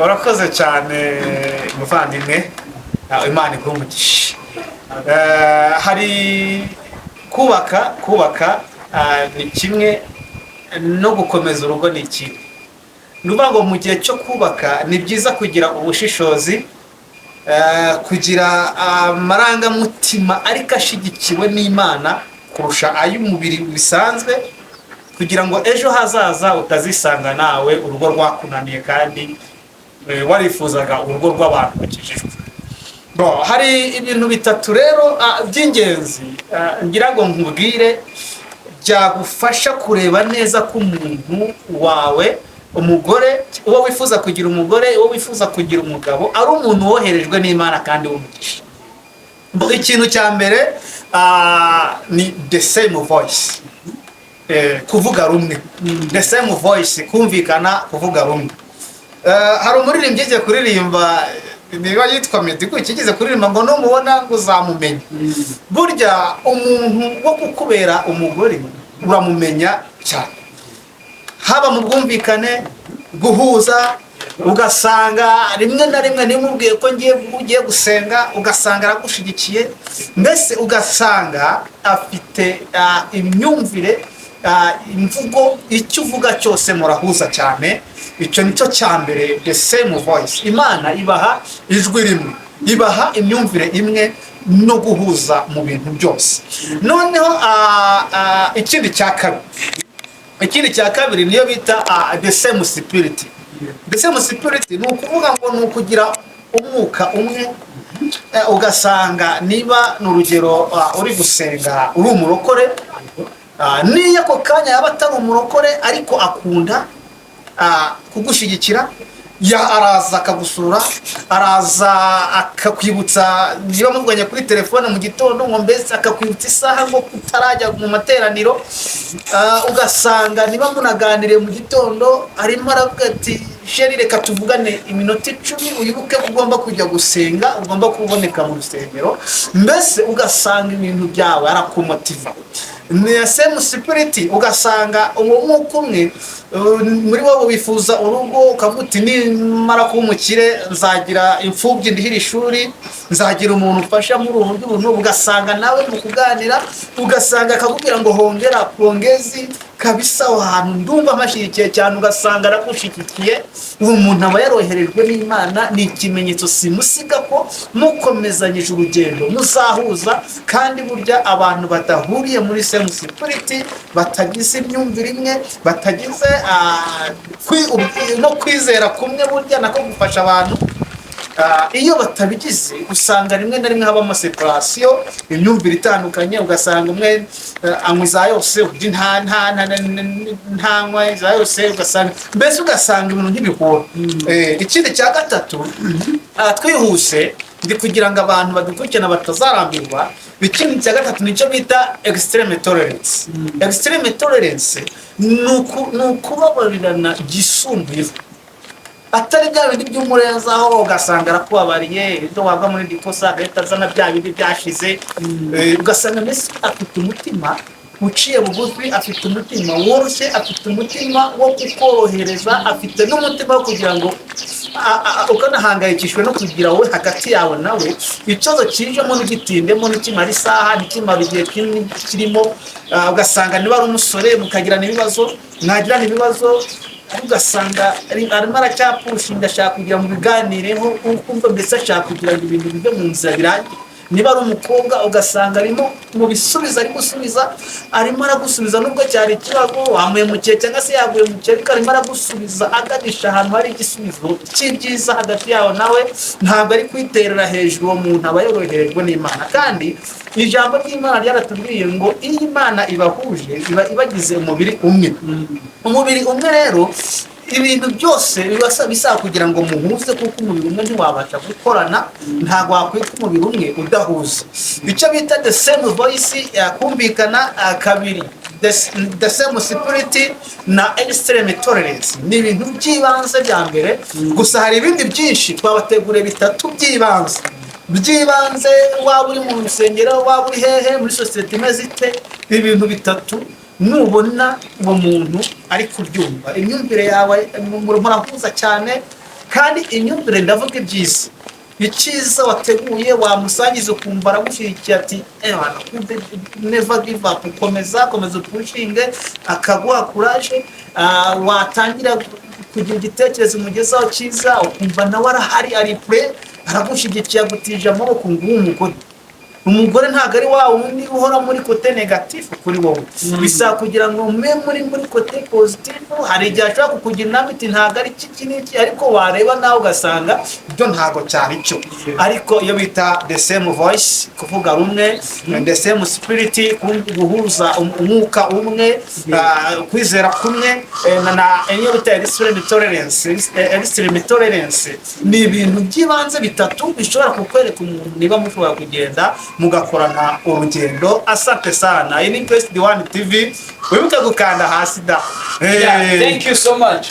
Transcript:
urakoze cyane muvandimwe. Imana igumugisha. Hari kubaka ni kimwe no gukomeza urugo ni ikindi. Nuvuga ngo mu gihe cyo kubaka ni byiza kugira ubushishozi, kugira amarangamutima ariko ashigikiwe n'Imana kurusha ay'umubiri bisanzwe, kugira ngo ejo hazaza utazisanga nawe urugo rwakunaniye kandi warifuzaga urugo rw'abantu bakijijwe. Hari ibintu bitatu rero by'ingenzi ngira ngo nkubwire byagufasha kureba neza ko umuntu wawe, umugore, uwo wifuza kugira umugore, uwo wifuza kugira umugabo, ari umuntu woherejwe n'Imana kandi w'umugisha. Ikintu cya mbere ni the same voice, kuvuga rumwe. The same voice, kumvikana, kuvuga rumwe. Hari umuririmbyi ugiye kuririmba, niba yitwa Meddy, kigeze kuririmba ngo numubona ngo uzamumenya. Burya umuntu wo kukubera umugore uramumenya cyane, haba mu bwumvikane, guhuza. Ugasanga rimwe na rimwe nimubwiye ko ugiye gusenga, ugasanga aragushigikiye, mbese ugasanga afite imyumvire, imvugo, icyo uvuga cyose murahuza cyane. Icyo nicyo cya mbere, the same voice. Imana ibaha ijwi rimwe, ibaha imyumvire imwe no guhuza mu bintu byose. Noneho ikindi cya kabiri niyo bita the same spirit. The same spirit ni ukuvuga ngo ni ukugira umwuka umwe. Ugasanga niba n'urugero uri gusenga uri umurokore, niyo ako kanya yaba atari umurokore ariko akunda kugushyigikira, araza akagusura, araza akakwibutsa, niba muvuganye kuri telefone mu gitondo ngo mbese akakwibutsa isaha ngo utarajya mu materaniro. Ugasanga niba munaganiriye mu gitondo arimo aravuga ati sheri reka tuvugane iminota 10, uyibuke ugomba kujya gusenga, ugomba kuboneka mu rusengero. Mbese ugasanga ibintu byawe arakumotiva. Ni same spirit. Ugasanga uwo mwuka umwe muri wowe wifuza urugo, ukavuga uti nimara kuba umukire nzagira imfubyi ndihira ishuri, nzagira umuntu ufasha muri ubu buryo. Ugasanga nawe mu kuganira, ugasanga akakubwira ngo hongera pongezi kabisa, aho hantu ndumva amashyigikiye cyane. Ugasanga arakushigikiye. Uwo muntu aba yaroherejwe n'Imana. Ni ikimenyetso simusiga ko mukomezanyije urugendo muzahuza. Kandi burya abantu badahuriye muri same spirit, batagize imyumvire imwe, batagize no kwizera kumwe, burya nako gufasha abantu. Iyo batabigize usanga rimwe na rimwe habamo separation, imyumvire itandukanye. Ugasanga umwe anywa za yose, undi ntanywa za yose. Ugasanga ibintu ntibihura. Ikindi cya gatatu, twihuse ndi kugira ngo abantu badukurikirana batazarambirwa. Ikindi cya gatatu nicyo bita extreme tolerance. Extreme tolerance ni ukubabarirana gisumbuyeho, atari bya bindi by'umurenza aho ugasanga arakubabariye ibyo wabwa muri dikosa agahita azana bya bindi byashize. Ugasanga mbese afite umutima uciye bugufi, afite umutima woroshye, afite umutima wo kukorohereza, afite n'umutima wo kugira ngo ukanahangayikishwe no kugira wowe hagati yawe nawe ikibazo kijemo n'igitindemo n'ikimara isaha n'ikimara igihe kirimo. Ugasanga niba ari umusore mukagirana ibibazo, mwagirana ibibazo, ugasanga arimo aracyapushinga, ashaka kugira mu biganireho, ukumva mbese ashaka kugira ngo ibintu bive mu nzira birangiye. Niba ari umukobwa ugasanga arimo mu bisubiza, arimo aragusubiza nubwo cyari ikibazo, wamuhemukiye cyangwa se yaguhemukiye, ariko arimo aragusubiza aganisha ahantu hari igisubizo cy'ibyiza hagati yawe nawe. Ntabwo ari kwiterera hejuru. Uwo muntu aba yoroherejwe n'Imana. Kandi ijambo ry'Imana ryaratubwiye ngo iyo Imana ibahuje ibagize umubiri umwe. Umubiri umwe rero ibintu byose bisaba kugira ngo muhuze, kuko umubiri umwe ntiwabasha gukorana. Ntabwo wakwita umubiri umwe udahuza. Icyo bita the same voice, kumvikana. Kabiri, the same spirit na extreme tolerance ni ibintu by'ibanze bya mbere. Gusa hari ibindi byinshi twabateguriye bitatu by'ibanze. Waba uri mu rusengero, waba uri hehe muri sosiyete imeze ite, ibintu bitatu nubona uwo muntu ari kubyumva, imyumvire yawe murahuza cyane, kandi imyumvire ndavuga ibyiza icyiza wateguye wamusangiza ukumva aragushyigikiye ati never give up, komeza upushinge, akaguha courage. Watangira kugira igitekerezo umugezaho cyiza ukumva nawe arahari ari pre aragushyigikiye agutije amaboko ng'umugore. Umugore ntago ari wa wundi uhora muri kote negative kuri wowe, bisa kugira ngo mwe muri kote positive. Hari igihe ashobora kukugira inama iti ntago ari iki n'iki, ariko wareba nawe ugasanga ibyo ntago cyari cyo. Ariko iyo bita the same voice, kuvuga rumwe, the same spirit, guhuza umwuka umwe, kwizera kumwe, na iyo bita extreme tolerance, ni ibintu by'ibanze bitatu bishobora kukwereka umuntu niba mushobora kugenda mugakorana urugendo. Asante sana. Iyi ni Best One TV, wibuke gukanda hasi da. Thank you so much.